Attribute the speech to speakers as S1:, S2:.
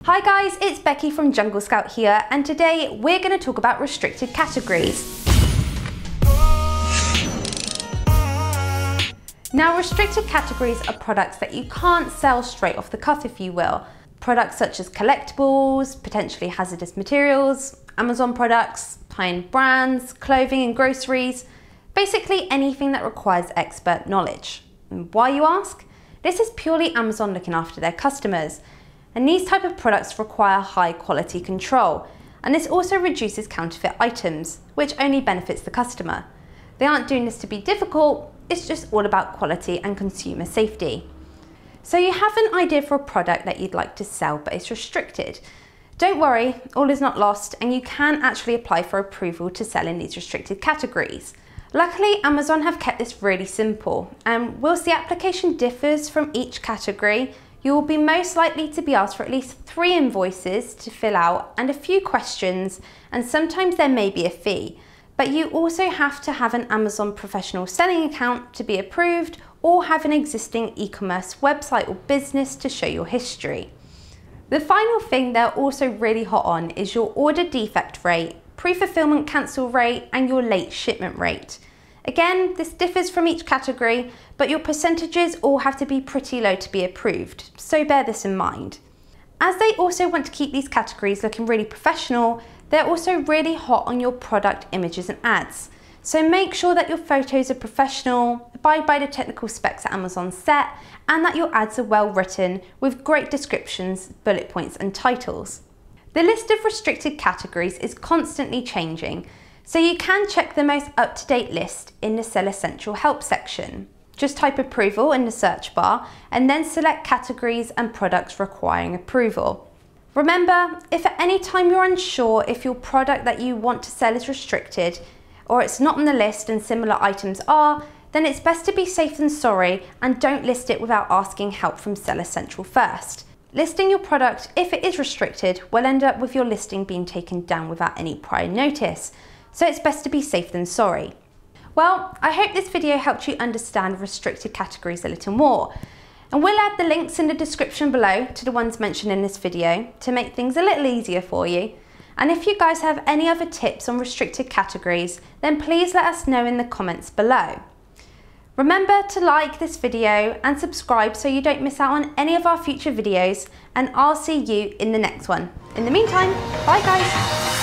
S1: Hi guys, it's Becky from Jungle Scout here, and today we're going to talk about restricted categories. Now, restricted categories are products that you can't sell straight off the cuff, if you will. Products such as collectibles, potentially hazardous materials, Amazon products, high-end brands, clothing and groceries, basically anything that requires expert knowledge. And why, you ask? This is purely Amazon looking after their customers. And these type of products require high quality control, and this also reduces counterfeit items, which only benefits the customer. They aren't doing this to be difficult, it's just all about quality and consumer safety. So you have an idea for a product that you'd like to sell, but it's restricted. Don't worry, all is not lost, and you can actually apply for approval to sell in these restricted categories. Luckily, Amazon have kept this really simple, and whilst the application differs from each category, you will be most likely to be asked for at least 3 invoices to fill out and a few questions, and sometimes there may be a fee. But you also have to have an Amazon professional selling account to be approved, or have an existing e-commerce website or business to show your history. The final thing they're also really hot on is your order defect rate, pre-fulfillment cancel rate, and your late shipment rate. Again, this differs from each category, but your percentages all have to be pretty low to be approved, so bear this in mind. As they also want to keep these categories looking really professional, they're also really hot on your product images and ads. So make sure that your photos are professional, abide by the technical specs that Amazon set, and that your ads are well written with great descriptions, bullet points and titles. The list of restricted categories is constantly changing, so you can check the most up-to-date list in the Seller Central Help section. Just type approval in the search bar and then select categories and products requiring approval. Remember, if at any time you're unsure if your product that you want to sell is restricted, or it's not on the list and similar items are, then it's best to be safe than sorry and don't list it without asking help from Seller Central first. Listing your product, if it is restricted, will end up with your listing being taken down without any prior notice. So it's best to be safe than sorry. Well, I hope this video helped you understand restricted categories a little more. And we'll add the links in the description below to the ones mentioned in this video to make things a little easier for you. And if you guys have any other tips on restricted categories, then please let us know in the comments below. Remember to like this video and subscribe so you don't miss out on any of our future videos, and I'll see you in the next one. In the meantime, bye guys.